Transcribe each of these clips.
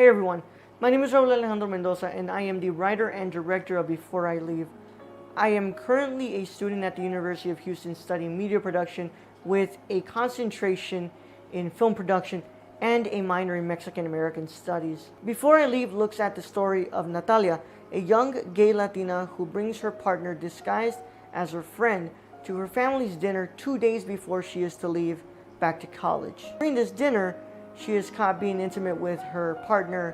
Hey everyone, my name is Raul Alejandro Mendoza and I am the writer and director of Before I Leave. I am currently a student at the University of Houston studying media production with a concentration in film production and a minor in Mexican American studies. Before I Leave looks at the story of Natalia, a young gay Latina who brings her partner disguised as her friend to her family's dinner 2 days before she is to leave back to college. During this dinner, she is caught being intimate with her partner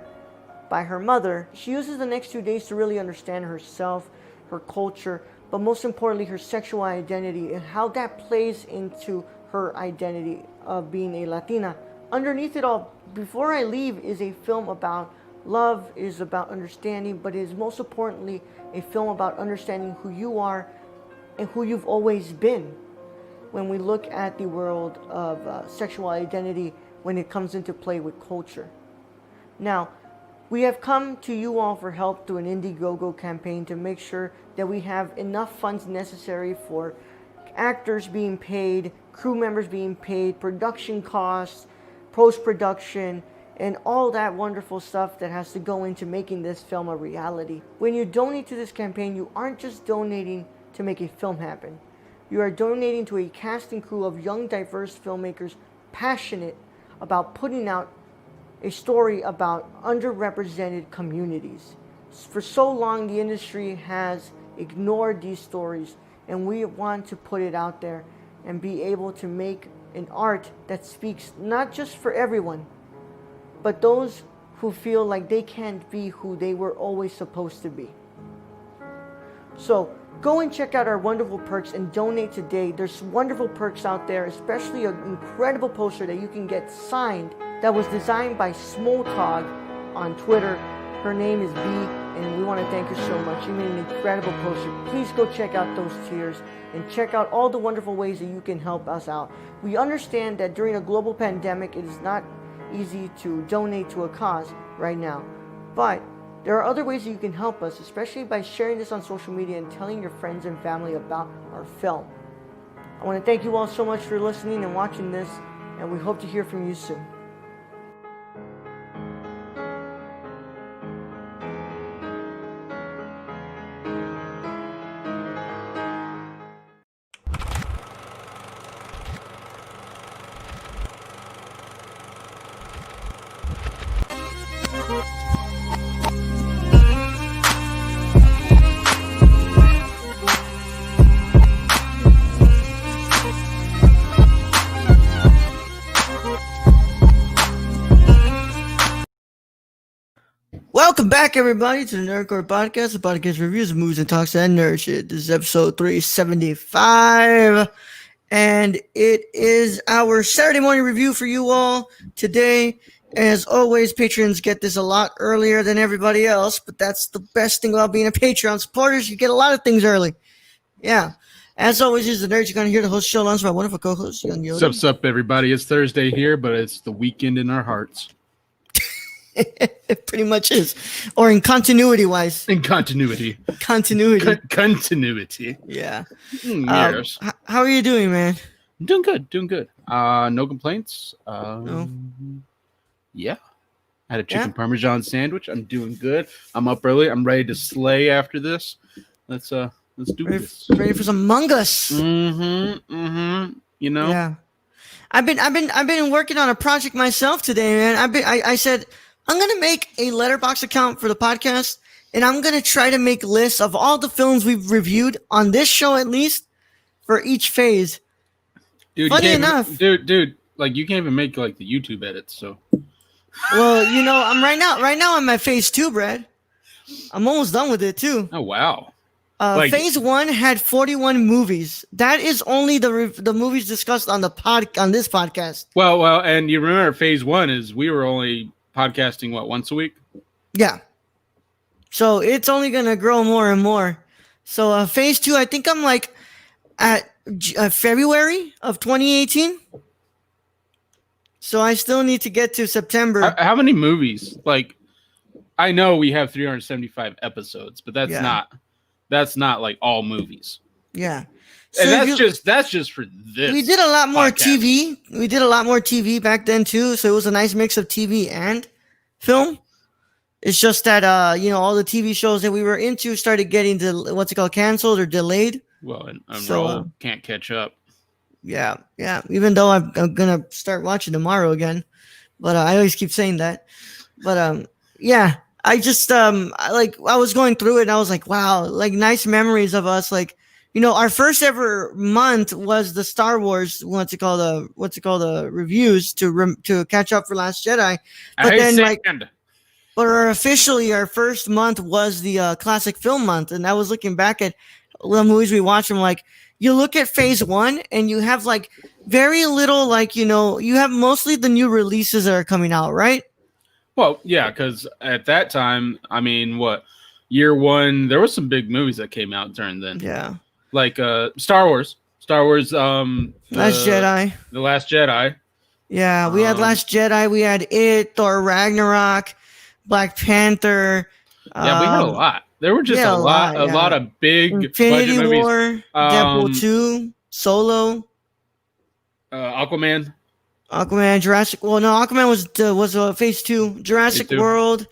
by her mother. She uses the next 2 days to really understand herself, her culture, but most importantly, her sexual identity and how that plays into her identity of being a Latina. Underneath it all, Before I Leave is a film about love, is about understanding, but it is most importantly a film about understanding who you are and who you've always been. When we look at the world of sexual identity, when it comes into play with culture. Now, we have come to you all for help through an Indiegogo campaign to make sure that we have enough funds necessary for actors being paid, crew members being paid, production costs, post-production, and all that wonderful stuff that has to go into making this film a reality. When you donate to this campaign, you aren't just donating to make a film happen. You are donating to a cast and crew of young, diverse filmmakers passionate about putting out a story about underrepresented communities. For so long, the industry has ignored these stories, and we want to put it out there and be able to make an art that speaks not just for everyone, but those who feel like they can't be who they were always supposed to be. So, go and check out our wonderful perks and donate today. There's wonderful perks out there, especially an incredible poster that you can get signed that was designed by Smoltog on Twitter. Her name is B, and we want to thank her so much. You made an incredible poster. Please go check out those tiers and check out all the wonderful ways that you can help us out. We understand that during a global pandemic, it is not easy to donate to a cause right now, but there are other ways that you can help us, especially by sharing this on social media and telling your friends and family about our film. I want to thank you all so much for listening and watching this, and we hope to hear from you soon. Welcome back, everybody, to the Nerdcore Podcast, the podcast reviews of movies and talks and nerd shit. This is episode 375, and it is our Saturday morning review for you all today. As always, patrons get this a lot earlier than everybody else, but that's the best thing about being a Patreon supporter. You get a lot of things early. Yeah. As always, this is the Nerds. You're going to hear the host show lunch by wonderful co-host, Young Yoda. Sup, everybody. It's Thursday here, but it's the weekend in our hearts. It pretty much is. Or in continuity-wise. In continuity. Continuity. Yeah. Yes. How are you doing, man? Doing good. No complaints. No. Yeah. I had a chicken parmesan sandwich. I'm doing good. I'm up early. I'm ready to slay after this. Let's do this. Ready for some Among Us. Mm-hmm. You know? Yeah. I've been working on a project myself today, man. I said I'm gonna make a Letterboxd account for the podcast, and I'm gonna try to make lists of all the films we've reviewed on this show, at least for each phase. Dude, funny enough, dude, like you can't even make like the YouTube edits. So, well, you know, I'm right now I'm at phase 2, Brad. I'm almost done with it too. Oh wow. Phase 1 had 41 movies. That is only the movies discussed on on this podcast. Well, and you remember phase 1 is we were only podcasting once a week. Yeah. So it's only gonna grow more and more. So phase 2, I think I'm like at February of 2018. So I still need to get to September. How many movies? Like, I know we have 375 episodes, but that's not like all movies. Yeah. So and that's just for this. We did a lot more podcast. TV. We did a lot more TV back then too. So it was a nice mix of TV and film. It's just that all the TV shows that we were into started getting canceled or delayed. Well, and So, Raul can't catch up. Yeah. Even though I'm gonna start watching tomorrow again, but I always keep saying that. But yeah, I just I was going through it and I was like, wow, like nice memories of us. Like, our first ever month was the Star Wars the reviews to catch up for Last Jedi. But then our first month was the classic film month, and I was looking back at the movies we watched. I'm like, you look at Phase 1, and you have like very little, you have mostly the new releases that are coming out, right? Well, yeah, because at that time, I mean, year one, there was some big movies that came out during then. Yeah, like Star Wars, Last Jedi, The Last Jedi. Yeah, we had Last Jedi, we had Thor Ragnarok, Black Panther. Yeah, we had a lot. There were just a lot of big Infinity budget War, movies. Deadpool 2, Solo, Aquaman, Jurassic. Well, no, Aquaman was Phase 2. Jurassic World.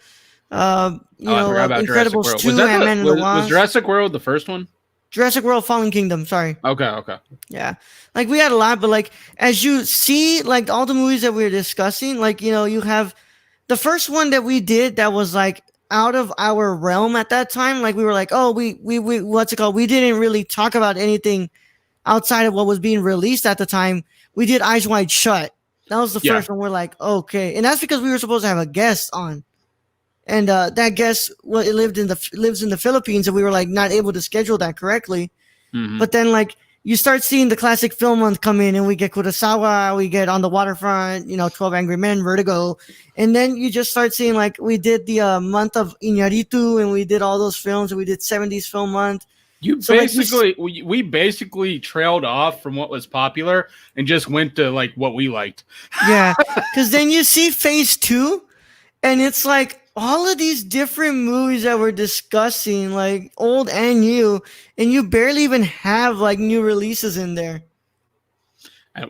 I forgot about Incredibles Jurassic 2, Ant-Man and the Wasp. Was Jurassic World the first one? Jurassic World: Fallen Kingdom. Sorry. Okay. Yeah, like we had a lot, but like as you see, like all the movies that we were discussing, like you have the first one that we did that was like out of our realm at that time. Like we were like, oh, we what's it called? We didn't really talk about anything outside of what was being released at the time. We did Eyes Wide Shut. That was the first one. We're like, okay, and that's because we were supposed to have a guest on, and that guest lives in the Philippines, and we were like not able to schedule that correctly. Mm-hmm. But then like you start seeing the classic film month come in, and we get Kurosawa, we get On the Waterfront, 12 Angry Men, Vertigo, and then you just start seeing like we did the month of Iñárritu, and we did all those films, and we did 70s film month. We basically trailed off from what was popular and just went to like what we liked. Yeah, because then you see Phase 2, and it's like all of these different movies that we're discussing, like old and new, and you barely even have like new releases in there. And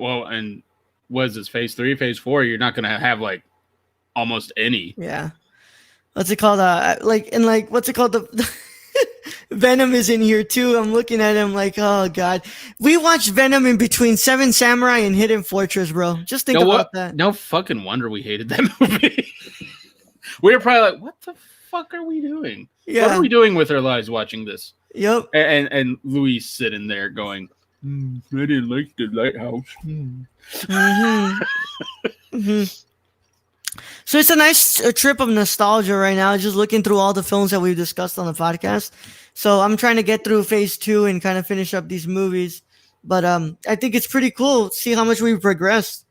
what is this, Phase 3, Phase 4? You're not gonna have like almost any. Yeah. What's it called? What's it called? The Venom is in here too. I'm looking at him like, oh god. We watched Venom in between Seven Samurai and Hidden Fortress, bro. Just think about that. No fucking wonder we hated that movie. We were probably like, what the fuck are we doing? Yeah. What are we doing with our lives watching this? Yep. And Luis sitting there going, I didn't like the lighthouse. So it's a nice trip of nostalgia right now, just looking through all the films that we've discussed on the podcast. So I'm trying to get through Phase 2 and kind of finish up these movies. But I think it's pretty cool to see how much we've progressed.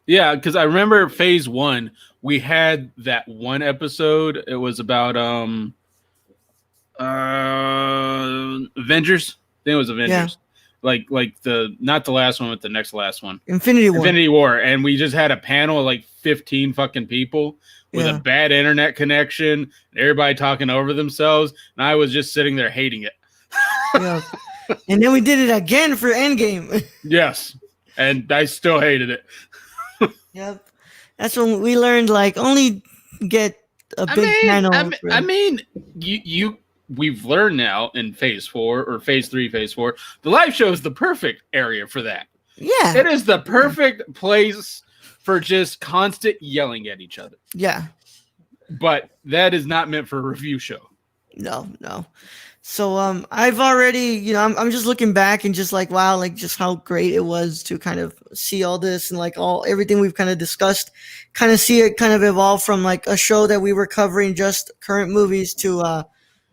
Yeah, because I remember Phase 1, we had that one episode. It was about Avengers. I think it was Avengers. Yeah. Like not the last one, but the next last one. Infinity War. And we just had a panel of like 15 fucking people with a bad internet connection, and everybody talking over themselves. And I was just sitting there hating it. Yeah. And then we did it again for Endgame. Yes. And I still hated it. Yep. That's when we learned like only get a big panel. We've learned now in Phase 4 or Phase 3, Phase 4, the live show is the perfect area for that. Yeah. It is the perfect place for just constant yelling at each other. Yeah. But that is not meant for a review show. No. So I've already, I'm just looking back and just like, wow, like just how great it was to kind of see all this and like everything we've kind of discussed, kind of see it kind of evolve from like a show that we were covering just current movies to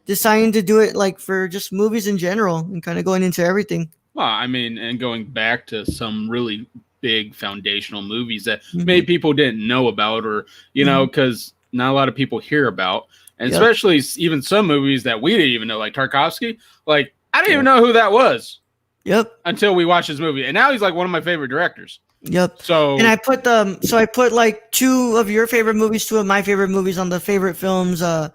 deciding to do it like for just movies in general and kind of going into everything. Well, I mean, and going back to some really big foundational movies that maybe people didn't know about or, because not a lot of people hear about. And especially even some movies that we didn't even know, like Tarkovsky. Like, I didn't even know who that was. Yep. Until we watched his movie. And now he's like one of my favorite directors. Yep. So and I put like 2 of your favorite movies, 2 of my favorite movies on the favorite films, the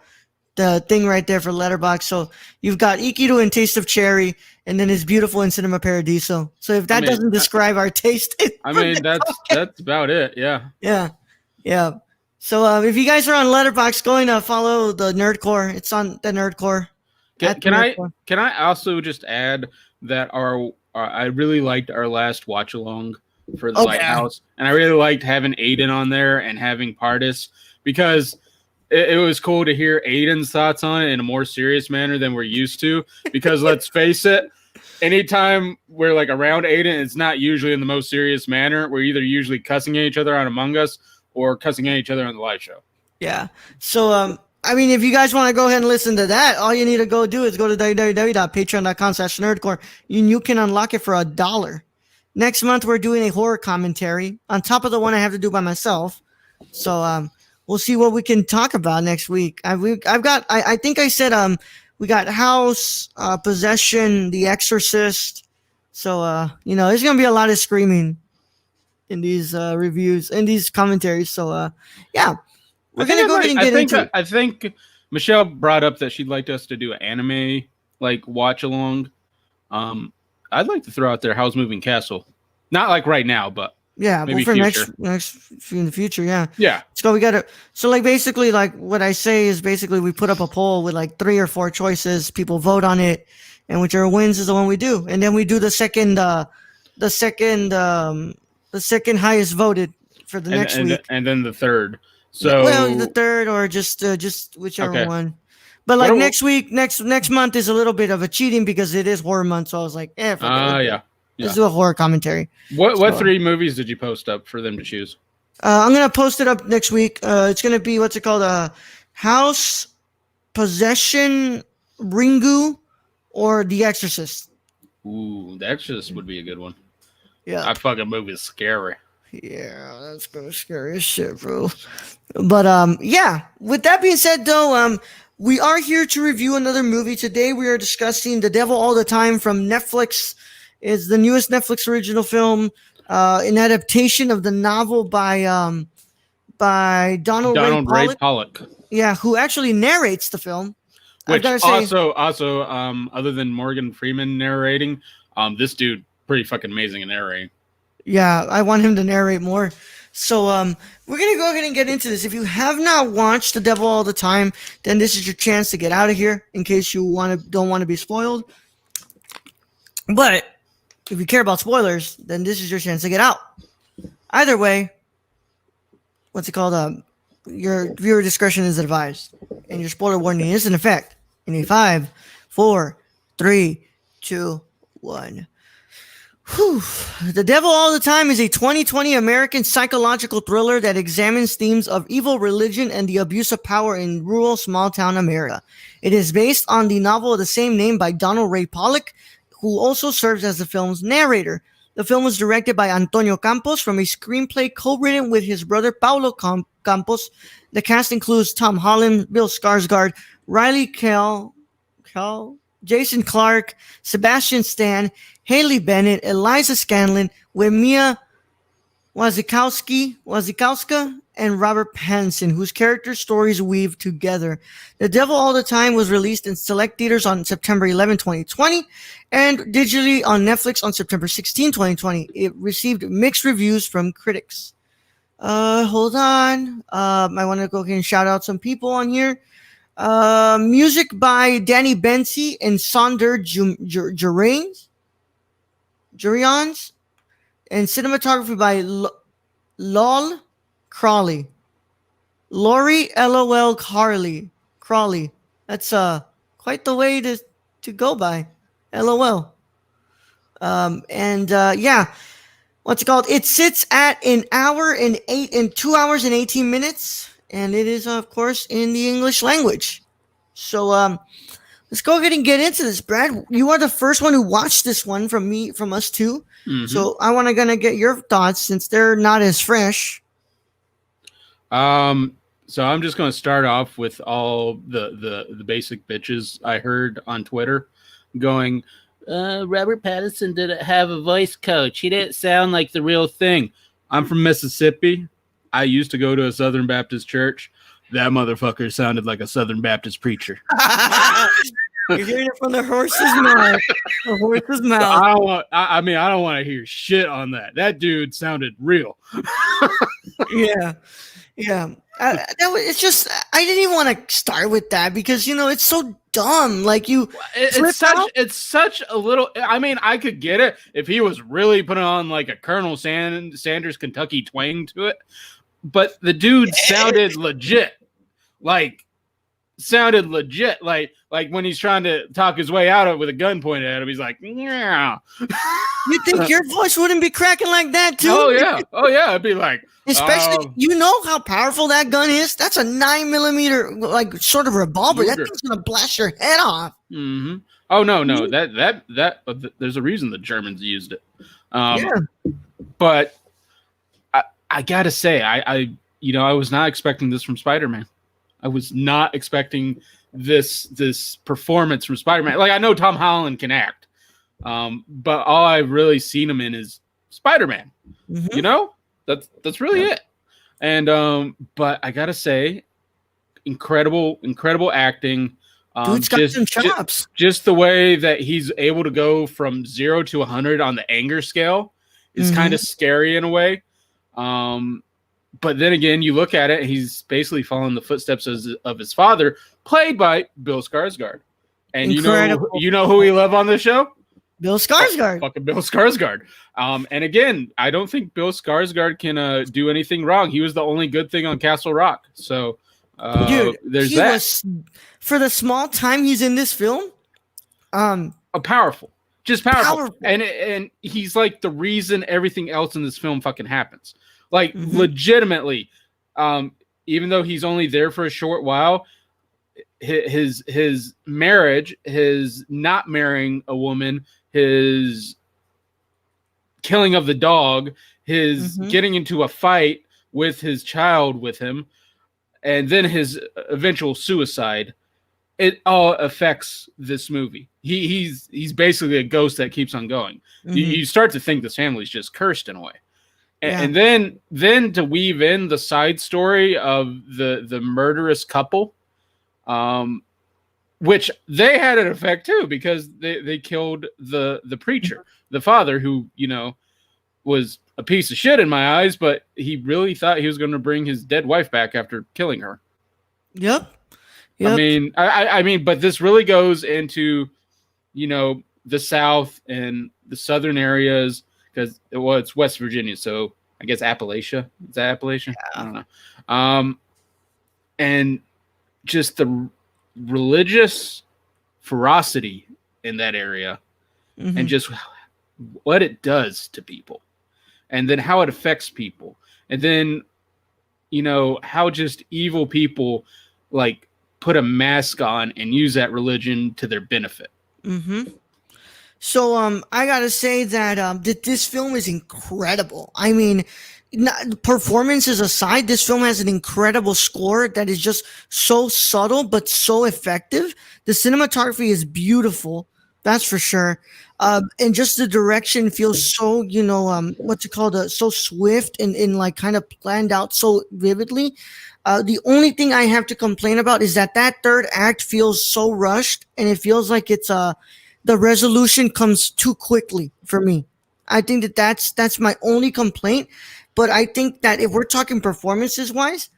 thing right there for Letterboxd. So you've got Ikiru and Taste of Cherry, and then It's Beautiful in Cinema Paradiso. So if that doesn't describe our taste, that's about it. Yeah. Yeah. So if you guys are on Letterboxd, go and follow the Nerdcore. It's on the Nerdcore. Can I also just add that I really liked our last watch along for the Lighthouse, and I really liked having Aiden on there and having Pardis, because it was cool to hear Aiden's thoughts on it in a more serious manner than we're used to. Because let's face it, anytime we're like around Aiden, it's not usually in the most serious manner. We're either usually cussing at each other on Among Us or cussing at each other on the live show. Yeah. So I mean, if you guys want to go ahead and listen to that, all you need to go do is go to www.patreon.com/nerdcore. You can unlock it for $1. Next month, we're doing a horror commentary on top of the one I have to do by myself. So we'll see what we can talk about next week. I think I said we got House, Possession, The Exorcist. So there's gonna be a lot of screaming in these reviews, in these commentaries. So yeah. We're gonna go ahead and get into it. I think Michelle brought up that she'd like us to do an anime like watch along. I'd like to throw out there Howl's Moving Castle, not like right now, but maybe for future. next in the future, yeah. Yeah. So we gotta. So like basically, like what I say is basically we put up a poll with like 3 or 4 choices. People vote on it, and whichever wins is the one we do. And then we do the second highest voted for the next week, and then the third. So the third, or just whichever one. But like next week, next month is a little bit of a cheating because it is horror month. So I was like, yeah. Let's do a horror commentary. What 3 movies did you post up for them to choose? I'm gonna post it up next week. It's gonna be what's it called? House, Possession, Ringu, or The Exorcist. Ooh, The Exorcist would be a good one. Yeah, that fucking movie is scary. Yeah, that's gonna scare as shit, bro. But yeah. With that being said, though, we are here to review another movie today. We are discussing The Devil All the Time from Netflix. It's the newest Netflix original film, an adaptation of the novel by Donald Ray Pollock. Yeah, who actually narrates the film. Which also, other than Morgan Freeman narrating, this dude pretty fucking amazing in narrating. Yeah, I want him to narrate more. So we're going to go ahead and get into this. If you have not watched The Devil All the Time, then this is your chance to get out of here in case you don't want to be spoiled. But if you care about spoilers, then this is your chance to get out. Either way, what's it called? Your viewer discretion is advised. And your spoiler warning is in effect. In a 5, 4, 3, 2, 1. Whew. The Devil All the Time is a 2020 American psychological thriller that examines themes of evil, religion, and the abuse of power in rural small-town America. It is based on the novel of the same name by Donald Ray Pollock, who also serves as the film's narrator. The film was directed by Antonio Campos from a screenplay co-written with his brother Paulo Campos. The cast includes Tom Holland, Bill Skarsgård, Riley Kell, Jason Clarke, Sebastian Stan, Haley Bennett, Eliza Scanlon, Wemia Wasikowska, and Robert Pattinson, whose character stories weave together. The Devil All the Time was released in select theaters on September 11, 2020, and digitally on Netflix on September 16, 2020. It received mixed reviews from critics. Hold on. I want to go ahead and shout out some people on here. Music by Danny Bensi and Sonder Jurians, and cinematography by Lol Crawley. Lori LOL Crawley. That's quite the way to go by. LOL. Yeah. What's it called? It sits at 2 hours and 18 minutes, and it is of course in the English language. So let's go ahead and get into this, Brad. You are the first one who watched this one from us too. Mm-hmm. So I want to get your thoughts since they're not as fresh. So I'm just going to start off with all the basic bitches I heard on Twitter going, Robert Pattinson didn't have a voice coach. He didn't sound like the real thing. I'm from Mississippi. I used to go to a Southern Baptist church. That motherfucker sounded like a Southern Baptist preacher. You're hearing it from the horse's mouth. The horse's mouth. I don't want to hear shit on that. That dude sounded real. Yeah. Yeah, it's just I didn't even want to start with that because it's so dumb. Like you flip out. It's such a little. I mean, I could get it if he was really putting on like a Colonel Sanders Kentucky twang to it, but the dude sounded legit. Like like when he's trying to talk his way out of it with a gun pointed at him, he's like, yeah. You think your voice wouldn't be cracking like that too? Oh yeah, it'd be like, especially how powerful that gun is. That's a 9mm like sort of revolver. Luger. That thing's gonna blast your head off. Mm-hmm. Oh no, that there's a reason the Germans used it. But I gotta say, I was not expecting this from Spider-Man. I was not expecting this performance from Spider-Man. Like, I know Tom Holland can act, but all I've really seen him in is Spider-Man. Mm-hmm. That's really it. And but I gotta say, incredible acting. Dude's got some chops. Just the way that he's able to go from 0 to 100 on the anger scale is kind of scary in a way. But then again, you look at it, he's basically following the footsteps of his father, played by Bill Skarsgård. And you know who we love on the show? Bill Skarsgård. Fucking Bill Skarsgård. And again, I don't think Bill Skarsgård can do anything wrong. He was the only good thing on Castle Rock. So dude, there's that. For the small time he's in this film, powerful. Just powerful. And he's like the reason everything else in this film fucking happens. Like, legitimately, even though he's only there for a short while, his marriage, his not marrying a woman, his killing of the dog, his getting into a fight with his child with him, and then his eventual suicide, it all affects this movie. He's basically a ghost that keeps on going. You start to think this family's just cursed in a way. And then to weave in the side story of the murderous couple, which they had an effect too, because they killed the preacher, the father, who was a piece of shit in my eyes, but he really thought he was going to bring his dead wife back after killing her. Yep. I mean, but this really goes into the South and the Southern areas. Because it's West Virginia, so I guess Appalachia. Is that Appalachia? Yeah. I don't know. And just the religious ferocity in that area, and just what it does to people, and then how it affects people, and then how just evil people like put a mask on and use that religion to their benefit. So I gotta say that this film is incredible. I mean, performances aside, this film has an incredible score that is just so subtle but so effective. The cinematography is beautiful, that's for sure. And just the direction feels so, so swift and like kind of planned out so vividly. The only thing I have to complain about is that third act feels so rushed, and it feels like it's the resolution comes too quickly for me. I think that's my only complaint. But I think that if we're talking performances wise,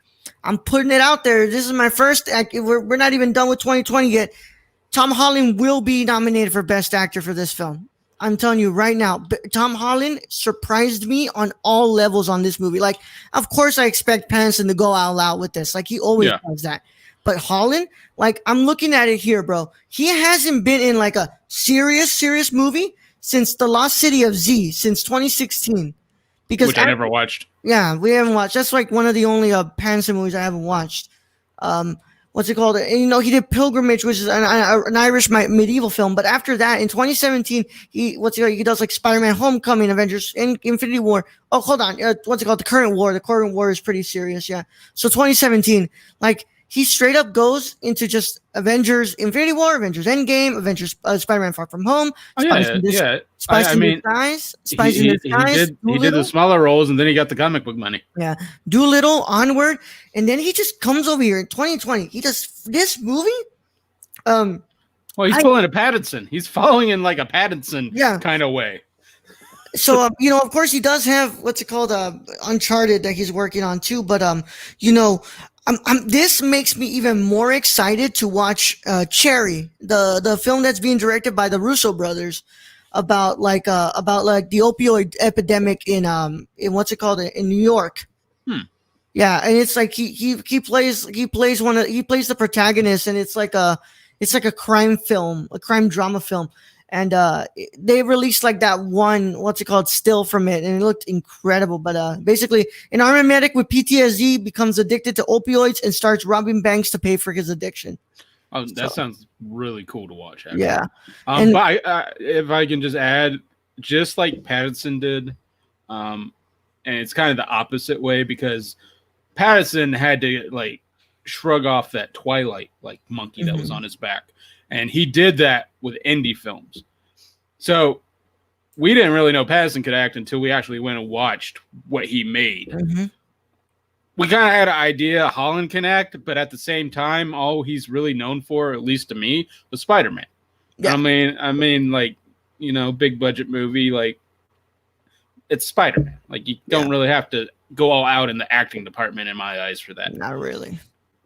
I'm putting it out there. This is my first act. We're not even done with 2020 yet. Tom Holland will be nominated for Best Actor for this film. I'm telling you right now, Tom Holland surprised me on all levels on this movie. Like, of course I expect Pattinson to go all out with this. Like, he always does that. But Holland, like, I'm looking at it here, bro. He hasn't been in like a serious movie since The Lost City of Z, since 2016. Which I never watched. Yeah, we haven't watched. That's like one of the only Pattinson movies I haven't watched. What's it called? And, he did Pilgrimage, which is an Irish medieval film. But after that, in 2017, he does like Spider-Man: Homecoming, Avengers, Infinity War. Oh, hold on. What's it called? The Current War. The Current War is pretty serious. Yeah. So 2017, like, he straight up goes into just Avengers Infinity War, Avengers Endgame, Avengers Spider-Man Far From Home. Spice in Disguise. He did the smaller roles, and then he got the comic book money. Yeah. Doolittle, Onward. And then he just comes over here in 2020. He does this movie. Well, he's pulling a Pattinson. He's following in like a Pattinson kind of way. So of course he does have what's it called, Uncharted that he's working on too. But you know, this makes me even more excited to watch Cherry, the film that's being directed by the Russo brothers, about like the opioid epidemic in what's it called, in New York. Hmm. Yeah, and it's like he plays the protagonist, and it's like a crime film, a crime drama film, and they released like that one, what's it called, still from it, and it looked incredible. But basically, an army medic with PTSD becomes addicted to opioids and starts robbing banks to pay for his addiction. Oh, that So sounds really cool to watch. Actually. yeah, and But if I can just add, just like Pattinson did, and it's kind of the opposite way because Pattinson had to like shrug off that Twilight like monkey that was mhm, on his back, and he did that with indie films. So we didn't really know Pattinson could act until we actually went and watched what he made. mhm, We kind of had an idea Holland can act, but at the same time, all he's really known for, at least to me, was Spider-Man. yeah, Like, big budget movie, like it's Spider-Man. Like you yeah, don't really have to go all out in the acting department in my eyes for that. not really.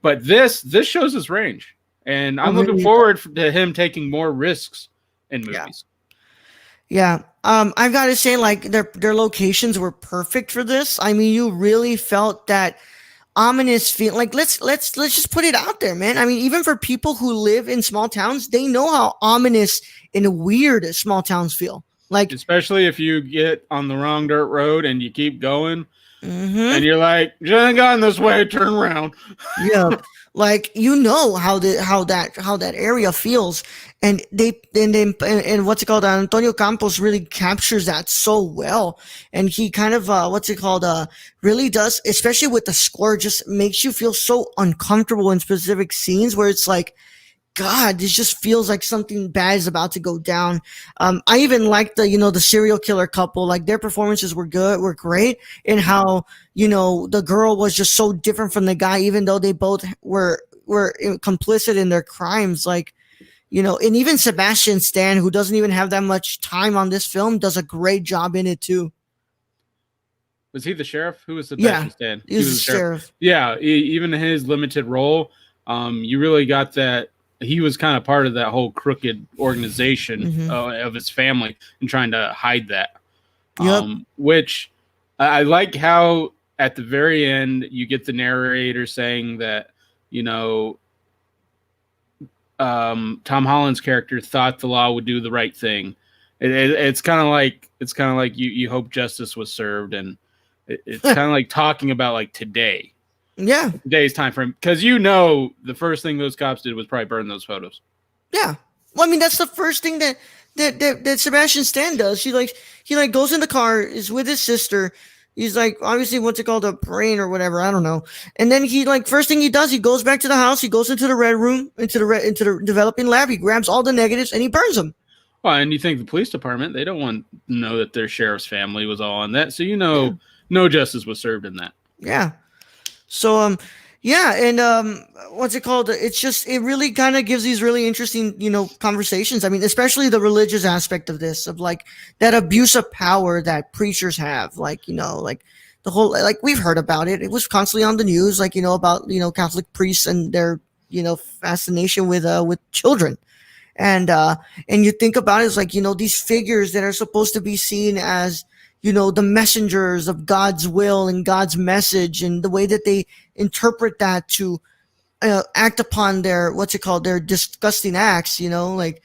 But this shows his range, and It I'm looking really, forward to him taking more risks in yeah. movies. Yeah. I've got to say, like, their locations were perfect for this. I mean, you really felt that ominous feel. Like, let's just put it out there, man. I mean, even for people who live in small towns, they know how ominous and weird small towns feel. Like, Especially if you get on the wrong dirt road and you keep going, mm-hmm. and you're like, "Shouldn't have gone this way. Turn around." Yeah, like how that area feels, and and what's it called? Antonio Campos really captures that so well, and he kind of what's it called? Really does, especially with the score, just makes you feel so uncomfortable in specific scenes where it's like, God, this just feels like something bad is about to go down. I even like the serial killer couple. Like their performances were great, and how the girl was just so different from the guy, even though they both were complicit in their crimes. Like and even Sebastian Stan, who doesn't even have that much time on this film, does a great job in it too. Was he the sheriff? Who was Yeah, Sebastian Stan? he He was was the the sheriff. sheriff. Yeah, even in his limited role, you really got that he was kind of part of that whole crooked organization Hmm. of his family and trying to hide that. Yep. Which I like how at the very end you get the narrator saying that you know Tom Holland's character thought the law would do the right thing. It's kind of like you hope justice was served, and it's kind of like talking about like Yeah. today's time frame, because the first thing those cops did was probably burn those photos. Yeah. Well, I mean, that's the first thing that Sebastian Stan does. He goes in the car, is with his sister. He's like, obviously, what's it called, a brain or whatever, I don't know. And then he, like, first thing he does, he goes back to the house. He goes into the red room, into the developing lab. He grabs all the negatives and he burns them. Well, and you think the police department, they don't want to know that their sheriff's family was all on that, so Yeah. no justice was served in that. Yeah. So yeah, and what's it called? It really kind of gives these really interesting, conversations. I mean, especially the religious aspect of this, of like that abuse of power that preachers have, like, like the whole, like, we've heard about it. It was constantly on the news, like, about, Catholic priests and their, fascination with children. And you think about it, it's like, these figures that are supposed to be seen as, the messengers of God's will and God's message, and the way that they interpret that to act upon their, what's it called, their disgusting acts, like,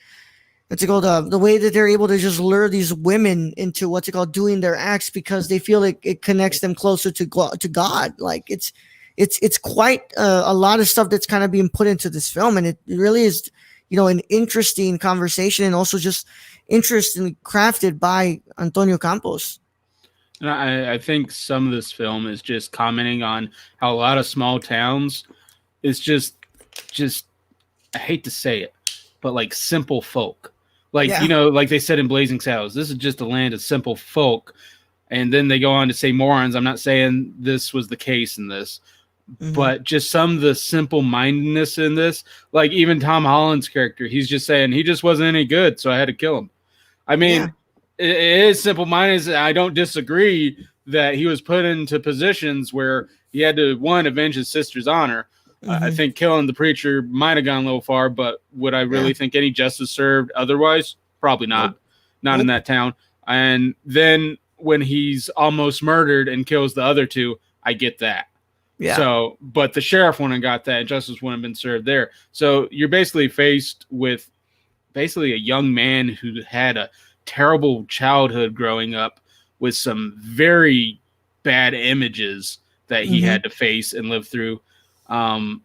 what's it called, the way that they're able to just lure these women into, what's it called, doing their acts because they feel like it connects them closer to God. Like it's quite a lot of stuff that's kind of being put into this film, and it really is, an interesting conversation, and also just interestingly crafted by Antonio Campos. And I think some of this film is just commenting on how a lot of small towns is just I hate to say it, but like simple folk. Like, Yeah. like they said in Blazing Saddles, this is just a land of simple folk. And then they go on to say morons. I'm not saying this was the case in this, Mhm. but just some of the simple mindedness in this, like even Tom Holland's character, he's just saying he just wasn't any good, so I had to kill him. I mean, Yeah. it is simple-minded. I don't disagree that he was put into positions where he had to, one, avenge his sister's honor. I think killing the preacher might have gone a little far, but would I really think any justice served otherwise? Probably not. Nope. Not in that town. And then when he's almost murdered and kills the other two, I get that. Yeah. So, but the sheriff wouldn't have got that, and justice wouldn't have been served there. So you're basically faced with basically a young man who had a terrible childhood growing up with some very bad images that he had to face and live through. And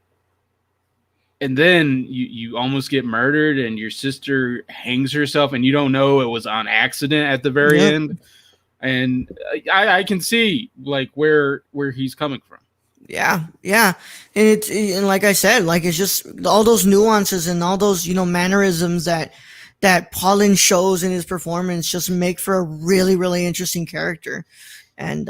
then you almost get murdered, and your sister hangs herself, and you don't know it was on accident at the very end. And I can see like where he's coming from. Yeah. And like I said, like it's just all those nuances and all those, mannerisms that Paulin shows in his performance just make for a really, really interesting character. And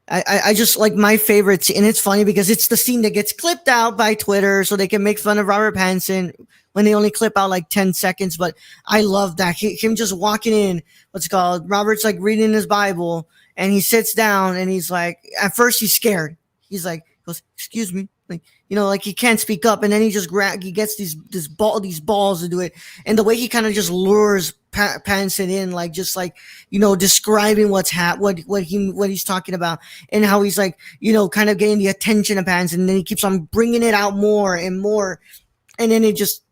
I just like my favorite scene, and it's funny because it's the scene that gets clipped out by Twitter so they can make fun of Robert Pattinson when they only clip out like 10 seconds. But I love that. Him just walking in, Robert's like reading his Bible, and he sits down and he's like, at first he's scared. He's like, goes, excuse me. Like, like he can't speak up. And then he just he gets these balls to do it. And the way he kind of just lures Pattinson in, like, just like, describing what he's talking about, and how he's like, kind of getting the attention of Pattinson. And then he keeps on bringing it out more and more. And then it just,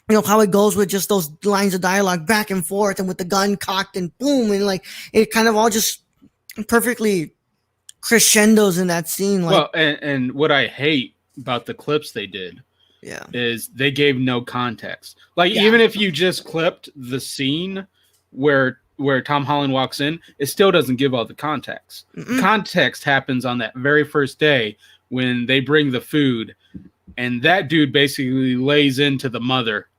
how it goes with just those lines of dialogue back and forth, and with the gun cocked and boom. And like, it kind of all just perfectly crescendos in that scene. Like, well, and what I hate about the clips they did is they gave no context. Like, even if you just clipped the scene where Tom Holland walks in, it still doesn't give all the context. Context happens on that very first day when they bring the food, and that dude basically lays into the mother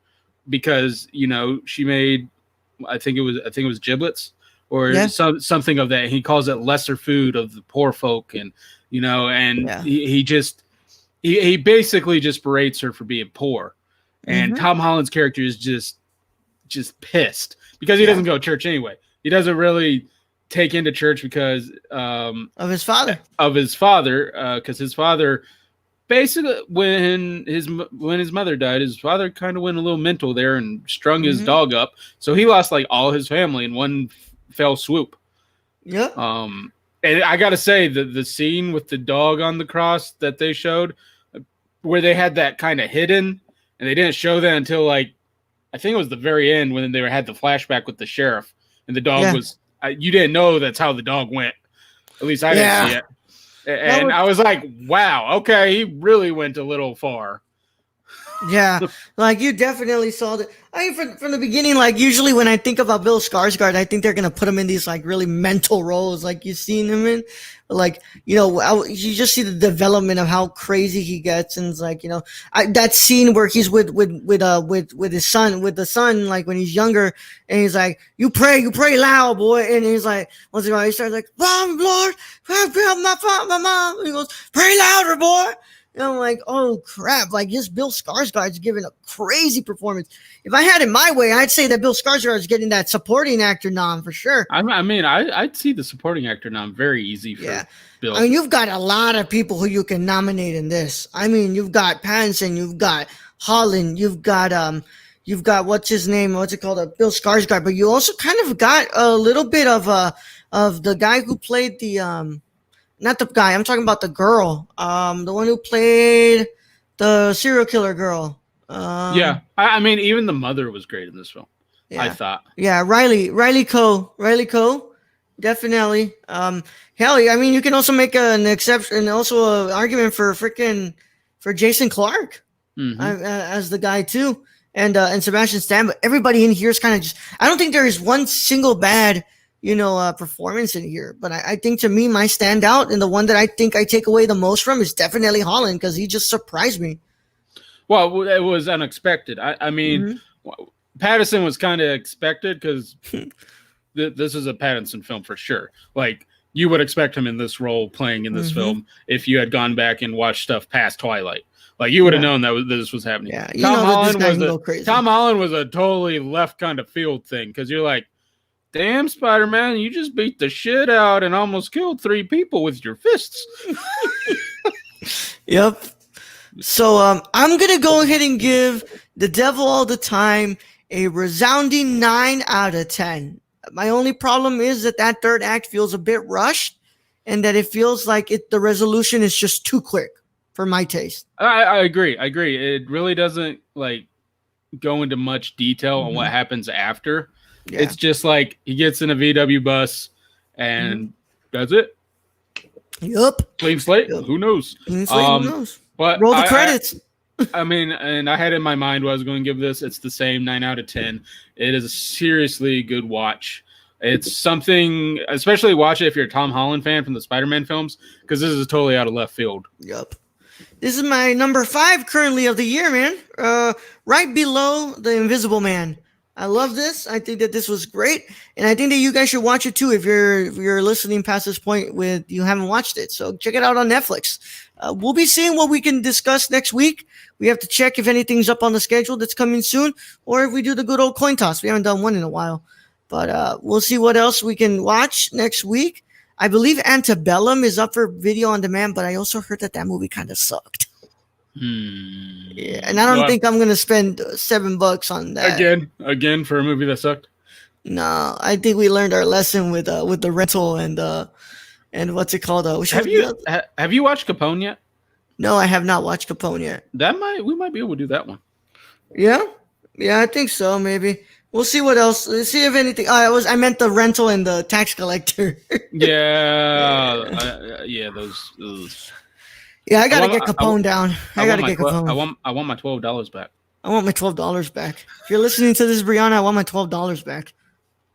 because she made, I think it was giblets or something of that. He calls it lesser food of the poor folk, and he basically just berates her for being poor. And Tom Holland's character is just pissed because he doesn't go to church anyway. He doesn't really take into church because of his father. Because his father, basically, when his mother died, his father kind of went a little mental there and strung his dog up. So he lost like all his family in one fell swoop. Yeah. And I got to say, the scene with the dog on the cross that they showed, where they had that kind of hidden, and they didn't show that until like, I think it was the very end when they had the flashback with the sheriff, and the dog was, you didn't know that's how the dog went. At least I didn't see it. And I was like, wow, okay, he really went a little far. Yeah, like you definitely saw that. I mean, from the beginning, like usually when I think about Bill Skarsgård, I think they're gonna put him in these like really mental roles, like you've seen him in. Like you just see the development of how crazy he gets, and it's like that scene where he's with his son, like when he's younger, and he's like, you pray loud, boy," and he's like, once in a while he starts like, "Mom, Lord, help my mom," and he goes, "Pray louder, boy." And I'm like, oh crap! Like, just Bill Skarsgård's giving a crazy performance. If I had it my way, I'd say that Bill Skarsgård's getting that supporting actor nom for sure. I mean, I'd see the supporting actor nom very easy for Bill. I mean, you've got a lot of people who you can nominate in this. I mean, you've got Pattinson, you've got Holland, you've got what's his name? What's it called? Bill Skarsgård. But you also kind of got a little bit of the guy who played the not the guy, I'm talking about the girl. The one who played the serial killer girl. I mean, even the mother was great in this film. Yeah. I thought. Yeah, Riley Coe, definitely. Hell, I mean, you can also make an exception, also an argument for Jason Clarke as the guy too, and Sebastian Stan. But everybody in here is kind of just. I don't think there is one single bad performance in here, but I think to me, my standout and the one that I think I take away the most from is definitely Holland, because he just surprised me. Well, it was unexpected. I mean, Pattinson was kind of expected because this is a Pattinson film for sure. Like, you would expect him in this role, playing in this film, if you had gone back and watched stuff past Twilight. Like, you would have known that this was happening. Yeah, Tom Holland was a totally left kind of field thing, because you're like, Damn, Spider-Man, you just beat the shit out and almost killed 3 people with your fists. Yep. So I'm gonna go ahead and give The Devil All the Time a resounding 9 out of 10. My only problem is that third act feels a bit rushed, and that it feels like the resolution is just too quick for my taste. I agree. It really doesn't like go into much detail on what happens after. Yeah. It's just like he gets in a VW bus and that's it. Yep. Clean slate. Yep. Who knows? Who knows? But Roll the credits. I mean, and I had in my mind what I was going to give this. It's the same 9 out of 10. It is a seriously good watch. It's something, especially watch it if you're a Tom Holland fan from the Spider-Man films, because this is totally out of left field. Yep. This is my number 5 currently of the year, man. Right below The Invisible Man. I love this. I think that this was great, and I think that you guys should watch it too if you're listening past this point with you haven't watched it. So check it out on Netflix. We'll be seeing what we can discuss next week. We have to check if anything's up on the schedule that's coming soon, or if we do the good old coin toss. We haven't done one in a while, but we'll see what else we can watch next week. I believe Antebellum is up for video on demand, but I also heard that movie kind of sucked. Yeah, and I don't think I'm gonna spend $7 on that again for a movie that sucked. No, I think we learned our lesson with the rental and what's it called? Have you watched Capone yet? No, I have not watched Capone yet. We might be able to do that one. Yeah, I think so. Maybe we'll see what else. Let's see if anything. I meant the rental and the tax collector. Yeah, yeah, those. Yeah, I gotta get Capone down. I gotta get Capone. I want my $12 back. I want my $12 back. If you're listening to this, Brianna, I want my $12 back.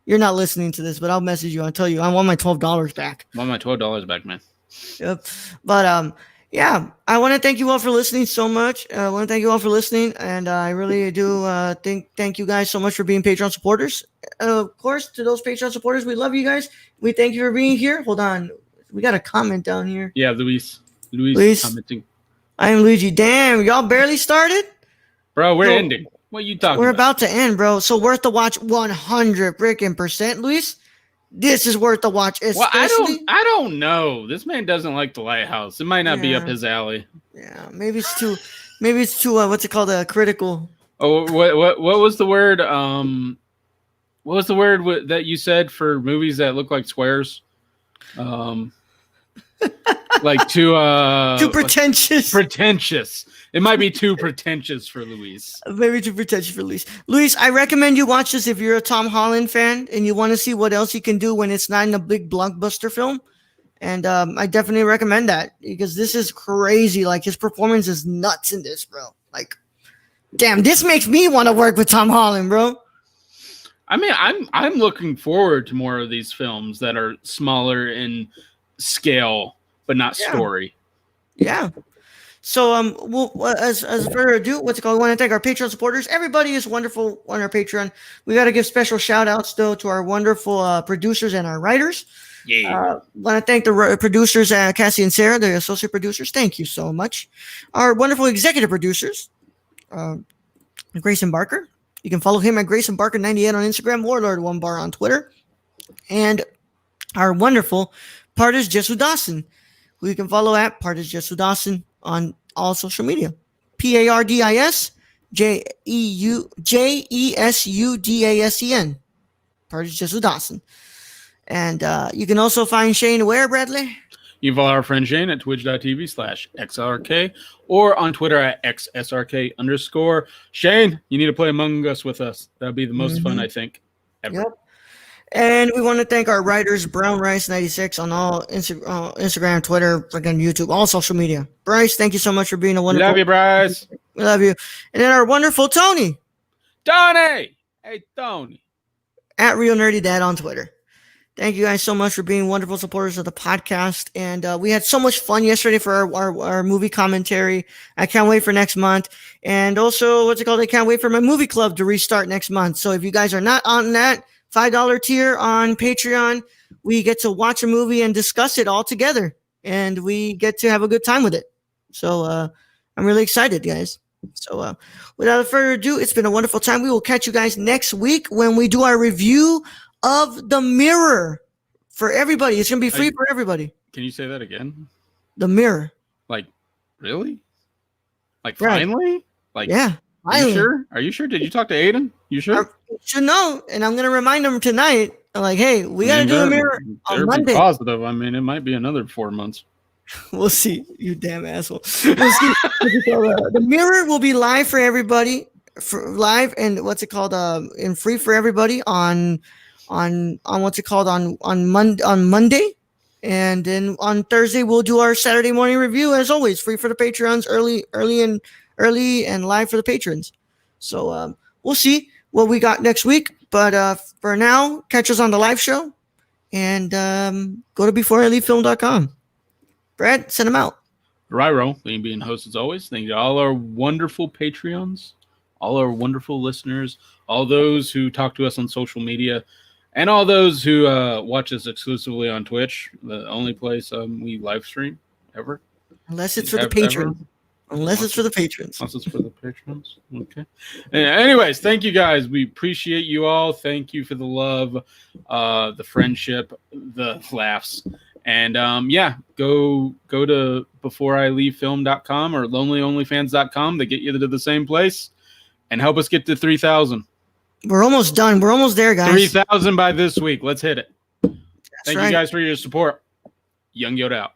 You're not listening to this, but I'll message you. I'll tell you I want my $12 back. I want my $12 back, man. Yep. But yeah, I want to thank you all for listening so much. I want to thank you all for listening, and I really do thank you guys so much for being Patreon supporters. Of course, to those Patreon supporters, we love you guys. We thank you for being here. Hold on, we got a comment down here. Yeah, Luis commenting. I am Luigi. Damn, y'all barely started? Bro, we're ending. What are you talking about? We're about to end, bro. So worth the watch 100 freaking %, Luis. This is worth the watch. Well, I don't know. This man doesn't like the Lighthouse. It might not be up his alley. Yeah, maybe it's too what's it called? Critical. Oh, what was the word? What was the word that you said for movies that look like squares? Like too pretentious. Pretentious. It might be too pretentious for Luis. Maybe too pretentious for Luis. Luis, I recommend you watch this if you're a Tom Holland fan and you want to see what else he can do when it's not in a big blockbuster film. And I definitely recommend that because this is crazy. Like his performance is nuts in this, bro. Like, damn, this makes me want to work with Tom Holland, bro. I mean, I'm looking forward to more of these films that are smaller in scale, but not story. Yeah. So as further ado, what's it called? We want to thank our Patreon supporters. Everybody is wonderful on our Patreon. We got to give special shout outs though to our wonderful producers and our writers. Yeah. Want to thank the producers, Cassie and Sarah, the associate producers. Thank you so much. Our wonderful executive producers, Grayson Barker. You can follow him at Grayson Barker 98 on Instagram, Warlord1Bar on Twitter, and our wonderful Pardis Jesu Dawson, who you can follow at Pardis Jesu Dawson on all social media. PARDIS JESUDASEN. Pardis Jesu Dawson. And you can also find Shane where, Bradley? You can follow our friend Shane at twitch.tv/XRK or on Twitter at XSRK_. Shane, you need to play Among Us with us. That would be the most fun, I think, ever. Yep. And we want to thank our writers, Brown Rice 96 on all Instagram, Twitter, freaking YouTube, all social media. Bryce, thank you so much for being a wonderful. Love you, Bryce. We love you. And then our wonderful Tony. Tony. Hey, Tony. At Real Nerdy Dad on Twitter. Thank you guys so much for being wonderful supporters of the podcast. And we had so much fun yesterday for our movie commentary. I can't wait for next month. And also, what's it called? I can't wait for my movie club to restart next month. So if you guys are not on that $5 tier on Patreon, we get to watch a movie and discuss it all together. And we get to have a good time with it. So I'm really excited, guys. So without further ado, it's been a wonderful time. We will catch you guys next week when we do our review of The Mirror for everybody. It's going to be free for everybody. Can you say that again? The Mirror. Like, really? Like, Right. finally? Like, Yeah. Are you sure? Are you sure? Did you talk to Aiden? You sure? I should know, and I'm going to remind him tonight. I'm like, hey, we got to do a mirror on Monday. Be positive. I mean, it might be another 4 months. We'll see. You damn asshole. We'll see. The Mirror will be live for everybody, live and what's it called? And free for everybody on what's it called on Monday, and then on Thursday we'll do our Saturday morning review as always, free for the Patreons, early and live for the patrons. So we'll see what we got next week. But for now, catch us on the live show and go to beforeileavefilm.com. Brad, send them out. Ryro, being host as always. Thank you to all our wonderful Patreons, all our wonderful listeners, all those who talk to us on social media, and all those who watch us exclusively on Twitch, the only place we live stream ever. Unless it's for the patrons. Unless it's for the patrons. Unless it's for the patrons. Okay. Anyways, thank you guys. We appreciate you all. Thank you for the love, the friendship, the laughs. And go to beforeileavefilm.com or lonelyonlyfans.com to get you to the same place and help us get to 3,000. We're almost done. We're almost there, guys. 3,000 by this week. Let's hit it. Thank you guys for your support. Young Yoda out.